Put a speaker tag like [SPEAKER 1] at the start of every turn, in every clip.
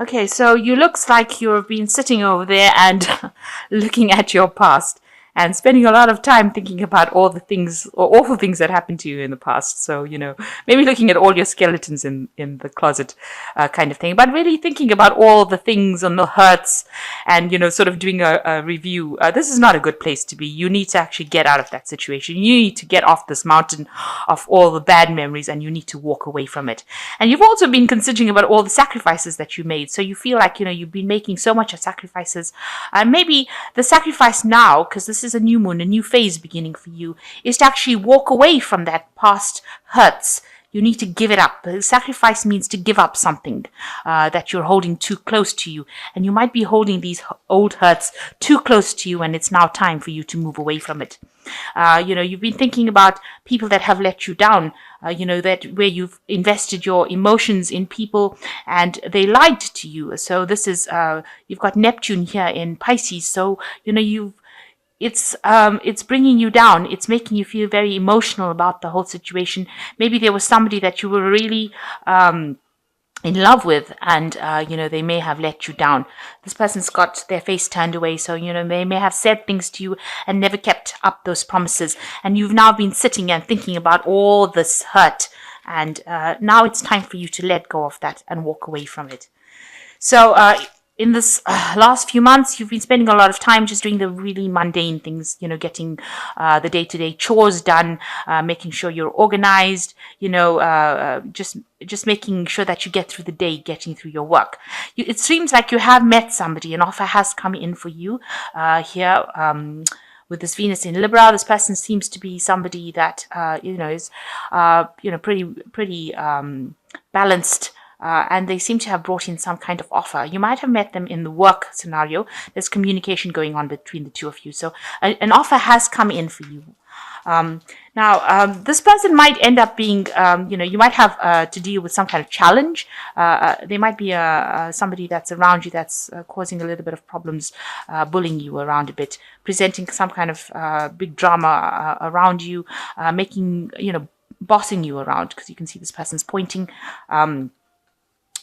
[SPEAKER 1] Okay, so you looks like you've been sitting over there and looking at your past and spending a lot of time thinking about all the things or awful things that happened to you in the past. So, maybe looking at all your skeletons in the closet kind of thing, but really thinking about all the things and the hurts and, sort of doing a review. This is not a good place to be. You need to actually get out of that situation. You need to get off this mountain of all the bad memories and you need to walk away from it. And you've also been considering about all the sacrifices that you made. So you feel like, you've been making so much of sacrifices. Maybe the sacrifice now, because this is a new moon, a new phase beginning for you, is to actually walk away from that past hurts. You need to give it up. Sacrifice means to give up something that you're holding too close to you. And you might be holding these old hurts too close to you, and it's now time for you to move away from it. You've been thinking about people that have let you down, that where you've invested your emotions in people and they lied to you. So this is, you've got Neptune here in Pisces. So, it's bringing you down. It's making you feel very emotional about the whole situation. Maybe there was somebody that you were really in love with, and they may have let you down. This person's got their face turned away, so they may have said things to you and never kept up those promises. And you've now been sitting and thinking about all this hurt, and now it's time for you to let go of that and walk away from it. So in this last few months, you've been spending a lot of time just doing the really mundane things, getting the day-to-day chores done, making sure you're organized, just making sure that you get through the day, getting through your work. It seems like you have met somebody. An offer has come in for you here. With this Venus in Libra, this person seems to be somebody that is pretty balanced. And they seem to have brought in some kind of offer. You might have met them in the work scenario. There's communication going on between the two of you. So an offer has come in for you. Now, this person might end up being, you might have to deal with some kind of challenge. There might be somebody that's around you that's causing a little bit of problems, bullying you around a bit, presenting some kind of big drama around you, bossing you around, because you can see this person's pointing.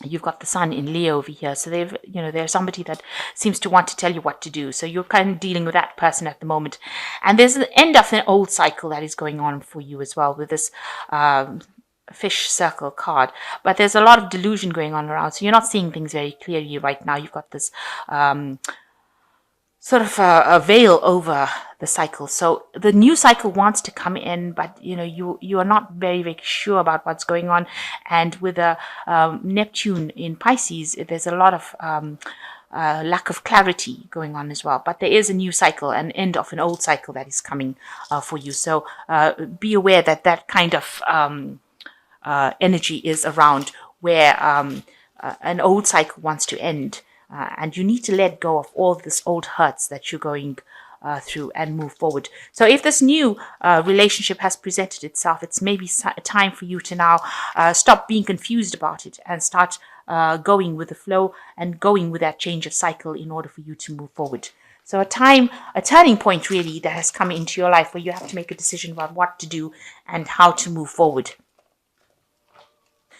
[SPEAKER 1] You've got the sun in Leo over here. So they're somebody that seems to want to tell you what to do. So you're kind of dealing with that person at the moment. And there's the end of an old cycle that is going on for you as well with this fish circle card. But there's a lot of delusion going on around. So you're not seeing things very clearly right now. You've got this sort of a veil over the cycle. So the new cycle wants to come in, but you are not very, very sure about what's going on. And with a Neptune in Pisces, there's a lot of lack of clarity going on as well. But there is a new cycle, an end of an old cycle that is coming for you. So be aware that that kind of energy is around where an old cycle wants to end. And you need to let go of all this old hurts that you're going through and move forward. So if this new relationship has presented itself, it's maybe time for you to now stop being confused about it and start going with the flow and going with that change of cycle in order for you to move forward. So a turning point really that has come into your life where you have to make a decision about what to do and how to move forward.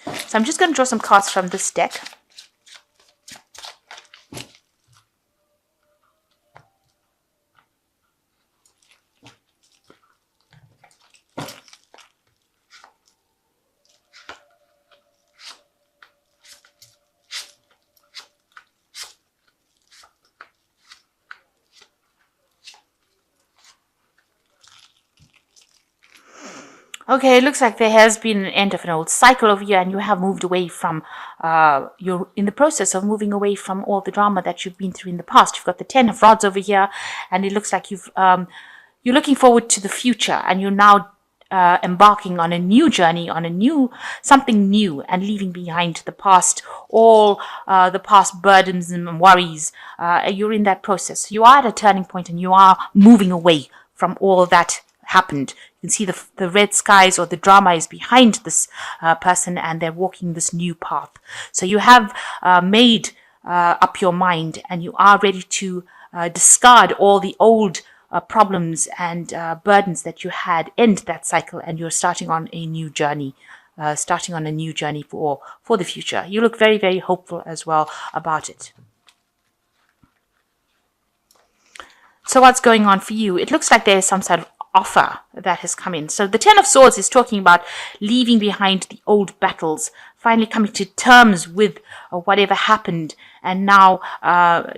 [SPEAKER 1] So I'm just going to draw some cards from this deck. Okay, it looks like there has been an end of an old cycle over here and you have moved away from, you're in the process of moving away from all the drama that you've been through in the past. You've got the 10 of Rods over here and it looks like you're looking forward to the future and you're now embarking on a new journey, on something new and leaving behind the past, all the past burdens and worries. You're in that process. You are at a turning point and you are moving away from all that happened. You can see the red skies or the drama is behind this person and they're walking this new path. So you have made up your mind and you are ready to discard all the old problems and burdens that you had, end that cycle and you're starting on a new journey. starting on a new journey for the future. You look very, very hopeful as well about it. So what's going on for you? It looks like there is some sort of offer that has come in. So the Ten of Swords is talking about leaving behind the old battles, finally coming to terms with whatever happened, and now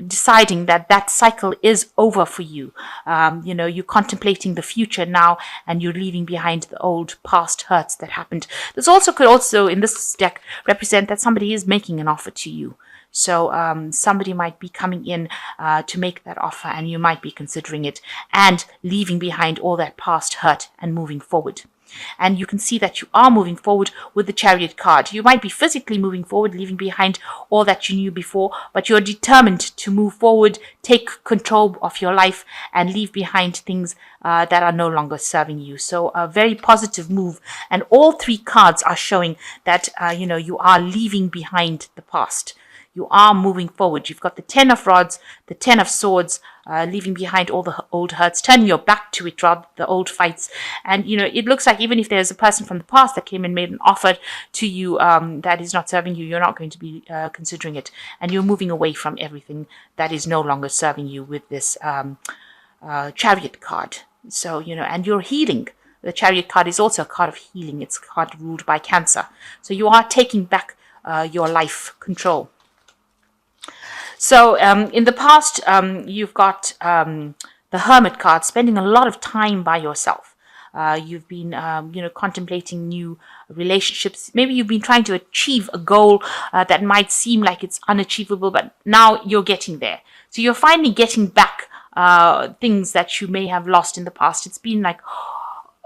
[SPEAKER 1] deciding that that cycle is over for you. You're contemplating the future now, and you're leaving behind the old past hurts that happened. This also could also, in this deck, represent that somebody is making an offer to you. So somebody might be coming in to make that offer, and you might be considering it and leaving behind all that past hurt and moving forward. And you can see that you are moving forward with the Chariot card. You might be physically moving forward, leaving behind all that you knew before, but you're determined to move forward, take control of your life, and leave behind things that are no longer serving you. So a very positive move. And all three cards are showing that, you are leaving behind the past. You are moving forward. You've got the Ten of Rods, the Ten of Swords, leaving behind all the old hurts, turning your back to it, rather the old fights. And, it looks like even if there's a person from the past that came and made an offer to you that is not serving you, you're not going to be considering it. And you're moving away from everything that is no longer serving you with this Chariot card. So, and you're healing. The Chariot card is also a card of healing. It's a card ruled by Cancer. So you are taking back your life control. So in the past, you've got the Hermit card, spending a lot of time by yourself. You've been, contemplating new relationships. Maybe you've been trying to achieve a goal that might seem like it's unachievable, but now you're getting there. So you're finally getting back things that you may have lost in the past. It's been like,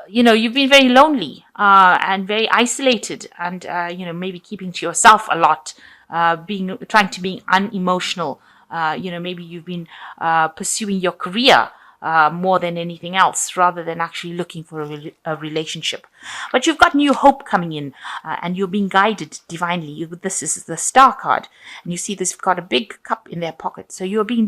[SPEAKER 1] you've been very lonely and very isolated, and, maybe keeping to yourself a lot. Trying to be unemotional. Maybe you've been pursuing your career more than anything else, rather than actually looking for a relationship. But you've got new hope coming in, and you're being guided divinely. This is the Star card, and you see this, you've got a big cup in their pocket. So you're being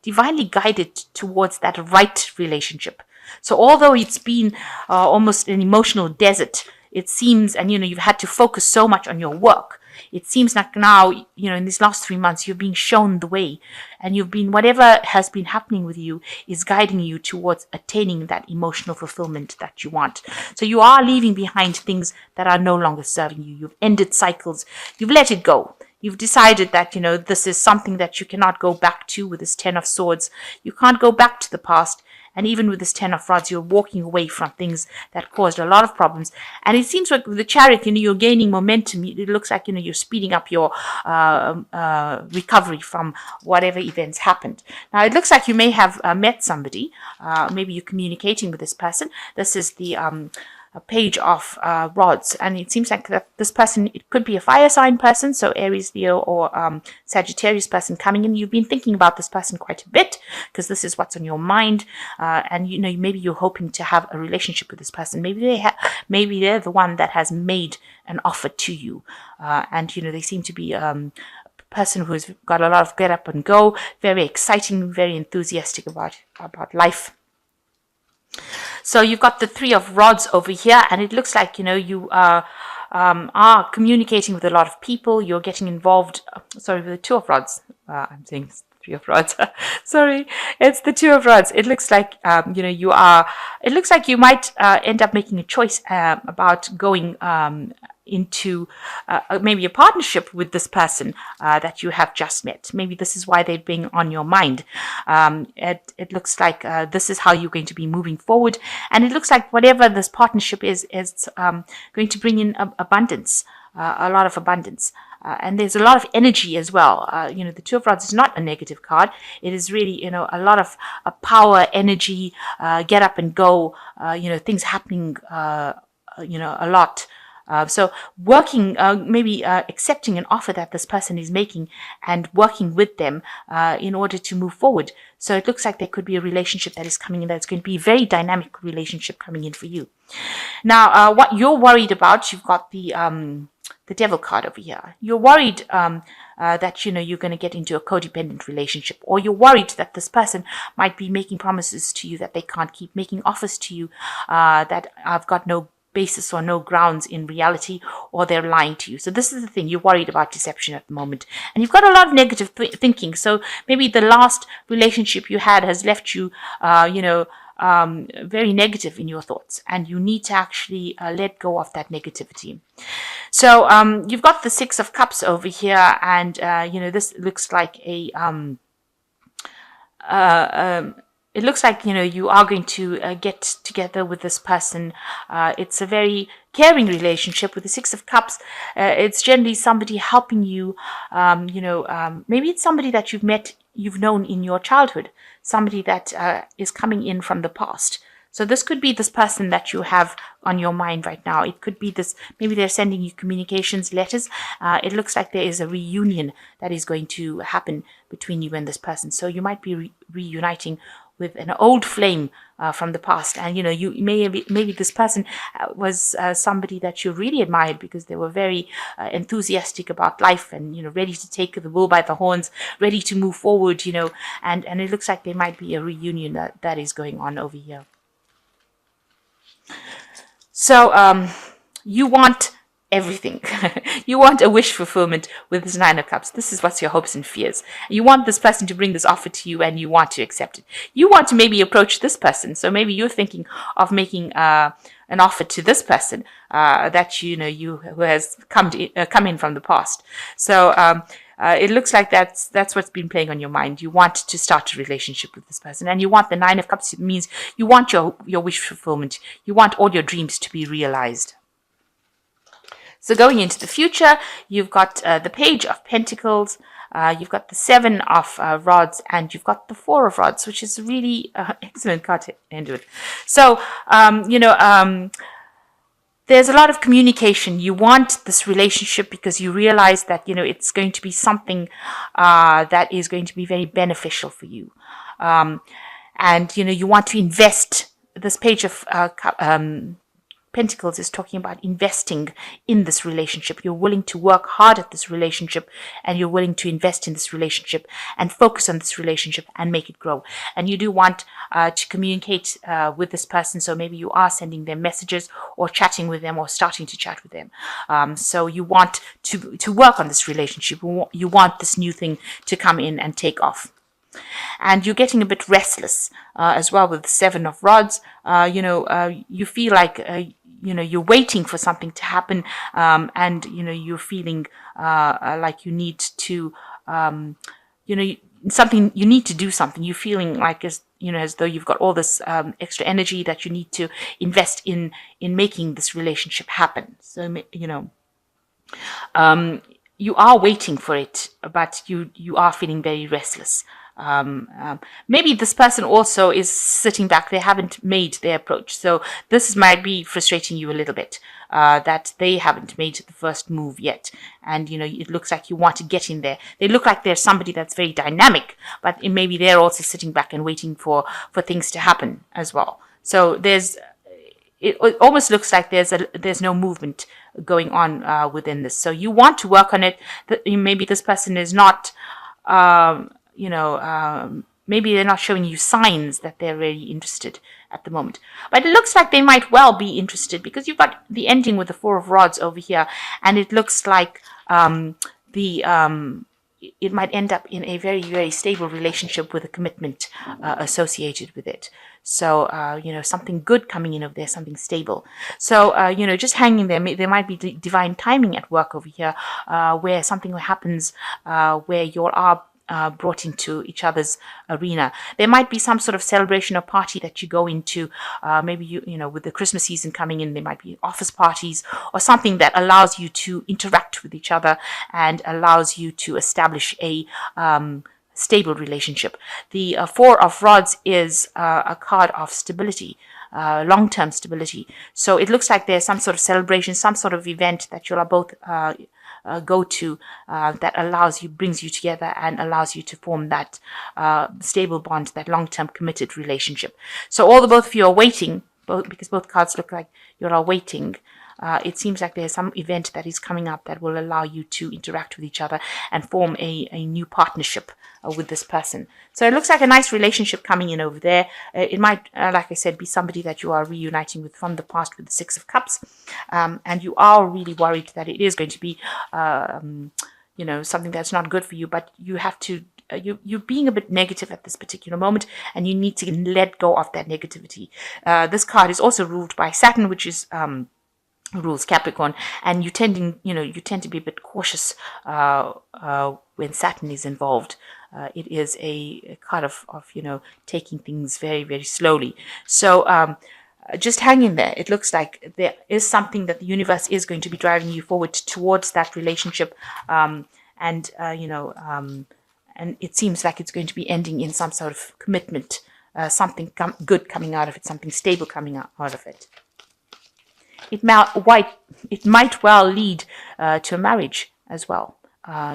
[SPEAKER 1] divinely guided towards that right relationship. So although it's been almost an emotional desert, it seems, and you've had to focus so much on your work, it seems like now, in these last 3 months, you're being shown the way, and whatever has been happening with you is guiding you towards attaining that emotional fulfillment that you want. So you are leaving behind things that are no longer serving you. You've ended cycles. You've let it go. You've decided that, this is something that you cannot go back to with this Ten of Swords. You can't go back to the past. And even with this Ten of Rods, you're walking away from things that caused a lot of problems. And it seems like with the Chariot, you're gaining momentum. It looks like, you're speeding up your recovery from whatever events happened. Now, it looks like you may have met somebody. Maybe you're communicating with this person. This is the Page of Rods, and it seems like that this person, it could be a fire sign person, so Aries, Leo, or Sagittarius person coming in. You've been thinking about this person quite a bit, because this is what's on your mind, and maybe you're hoping to have a relationship with this person. Maybe they're the one that has made an offer to you, and they seem to be person who's got a lot of get up and go, very exciting, very enthusiastic about life. So you've got the Three of Rods over here, and it looks like, you are communicating with a lot of people. You're getting involved, with the Two of Rods. I'm saying Three of Rods. Sorry, it's the Two of Rods. It looks like, it looks like you might end up making a choice about going into maybe a partnership with this person that you have just met. Maybe this is why they're being on your mind. It looks like this is how you're going to be moving forward, and it looks like whatever this partnership is going to bring in abundance, a lot of abundance. And there's a lot of energy as well. The Two of Rods is not a negative card. It is really, a lot of power, energy, get up and go, things happening, a lot. So working, maybe accepting an offer that this person is making and working with them in order to move forward. So it looks like there could be a relationship that is coming in that's going to be a very dynamic relationship coming in for you. Now, what you're worried about, you've got the Devil card over here. You're worried that, you're going to get into a codependent relationship, or you're worried that this person might be making promises to you that they can't keep, making offers to you that I've got no basis or no grounds in reality, or they're lying to you. So this is the thing, you're worried about deception at the moment, and you've got a lot of negative thinking. So maybe the last relationship you had has left you very negative in your thoughts, and you need to actually let go of that negativity. So you've got the Six of Cups over here, and this looks like it looks like, you are going to get together with this person. It's a very caring relationship with the Six of Cups. It's generally somebody helping you. Maybe it's somebody that you've known in your childhood, somebody that is coming in from the past. So this could be this person that you have on your mind right now. It could be this, maybe they're sending you communications, letters. It looks like there is a reunion that is going to happen between you and this person. So you might be reuniting with an old flame from the past. And, maybe this person was somebody that you really admired because they were very enthusiastic about life and, ready to take the bull by the horns, ready to move forward, and it looks like there might be a reunion that is going on over here. So you want everything. You want a wish fulfillment with this Nine of Cups. This is what's your hopes and fears. You want this person to bring this offer to you, and you want to accept it. You want to maybe approach this person. So maybe you're thinking of making an offer to this person that who has come in from the past. So it looks like that's what's been playing on your mind. You want to start a relationship with this person, and you want the Nine of Cups. It means you want your wish fulfillment. You want all your dreams to be realized. So going into the future, you've got the Page of Pentacles, you've got the Seven of Rods, and you've got the Four of Rods, which is a really excellent card to end with. So, there's a lot of communication. You want this relationship because you realize that, it's going to be something that is going to be very beneficial for you. And, you want to invest. This Page of Pentacles is talking about investing in this relationship. You're willing to work hard at this relationship, and you're willing to invest in this relationship and focus on this relationship and make it grow. And you do want to communicate with this person. So maybe you are sending them messages or chatting with them or starting to chat with them. So you want to work on this relationship. You want this new thing to come in and take off. And you're getting a bit restless as well with the Seven of Rods. You feel like you're waiting for something to happen, and you're feeling like you need to you need to do something. You're feeling like as though you've got all this extra energy that you need to invest in making this relationship happen. So you are waiting for it, but you are feeling very restless. Maybe this person also is sitting back. They haven't made their approach. So this might be frustrating you a little bit, that they haven't made the first move yet. And, it looks like you want to get in there. They look like there's somebody that's very dynamic, but maybe they're also sitting back and waiting for things to happen as well. So it almost looks like there's no movement going on within this. So you want to work on it. Maybe this person is not, maybe they're not showing you signs that they're really interested at the moment. But it looks like they might well be interested, because you've got the ending with the Four of Rods over here, and it looks like it might end up in a very, very stable relationship with a commitment associated with it. So, something good coming in over there, something stable. So, just hanging there. There might be divine timing at work over here, where something happens where you are brought into each other's arena. There might be some sort of celebration or party that you go into. Maybe with the Christmas season coming in, there might be office parties or something that allows you to interact with each other and allows you to establish a stable relationship. The Four of Rods is a card of stability. Long-term stability. So it looks like there's some sort of celebration, some sort of event that you'll both go to that brings you together and allows you to form that stable bond, that long-term committed relationship. So both of you are waiting, because both cards look like you're all waiting it seems like there's some event that is coming up that will allow you to interact with each other and form a new partnership with this person. So it looks like a nice relationship coming in over there. It might, like I said, be somebody that you are reuniting with from the past with the Six of Cups. And you are really worried that it is going to be, something that's not good for you, but you have to, you're being a bit negative at this particular moment, and you need to let go of that negativity. This card is also ruled by Saturn, which is rules Capricorn, and you tend to be a bit cautious when Saturn is involved. It is a card of taking things very, very slowly. So just hang in there. It looks like there is something that the universe is going to be driving you forward towards that relationship, and it seems like it's going to be ending in some sort of commitment, something good coming out of it, something stable coming out of it. It might well lead to a marriage as well.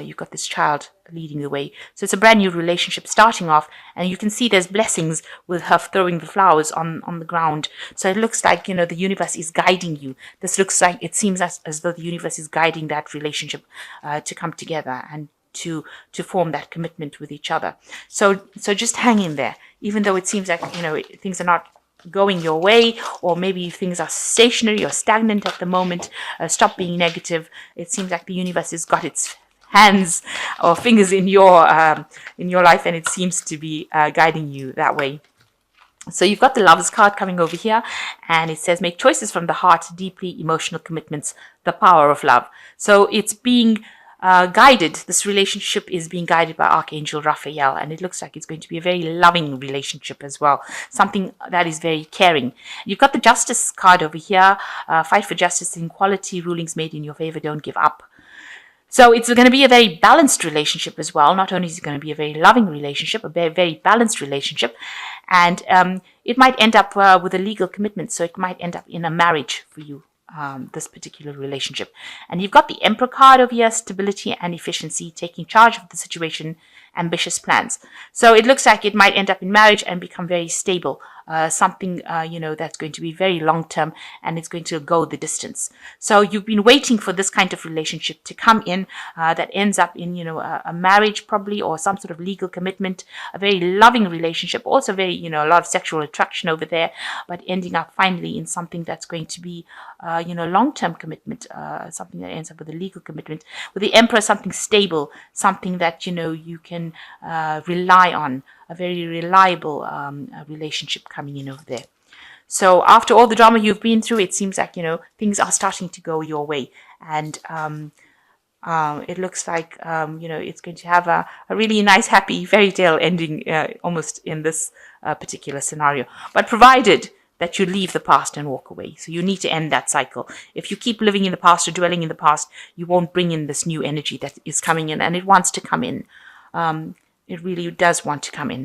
[SPEAKER 1] You've got this child leading the way. So it's a brand new relationship starting off, and you can see there's blessings with her throwing the flowers on the ground. So it looks like, the universe is guiding you. This looks like, it seems as though the universe is guiding that relationship to come together and to form that commitment with each other. So just hang in there, even though it seems like, things are not going your way, or maybe things are stationary or stagnant at the moment. Stop being negative. It seems like the universe has got its hands or fingers in your life, and it seems to be guiding you that way. So you've got the Lovers card coming over here, and it says, make choices from the heart, deeply emotional commitments, the power of love. So it's being guided. This relationship is being guided by Archangel Raphael, and it looks like it's going to be a very loving relationship as well, something that is very caring. You've got the Justice card over here. Fight for justice and equality, rulings made in your favor, don't give up. So it's going to be a very balanced relationship as well. Not only is it going to be a very loving relationship, a very, very balanced relationship, and it might end up with a legal commitment. So it might end up in a marriage for you, this particular relationship. And you've got the Emperor card over here, stability and efficiency, taking charge of the situation, ambitious plans. So it looks like it might end up in marriage and become very stable, something that's going to be very long term, and it's going to go the distance. So you've been waiting for this kind of relationship to come in, that ends up in a marriage probably, or some sort of legal commitment, a very loving relationship, also very a lot of sexual attraction over there, but ending up finally in something that's going to be long-term commitment, something that ends up with a legal commitment. With the Emperor, something stable, something that you can rely on, a very reliable relationship coming in over there. So after all the drama you've been through, it seems like things are starting to go your way, and it looks like it's going to have a really nice, happy fairy tale ending, almost in this particular scenario. But provided that you leave the past and walk away. So you need to end that cycle. If you keep living in the past or dwelling in the past, you won't bring in this new energy that is coming in, and it wants to come in. It really does want to come in.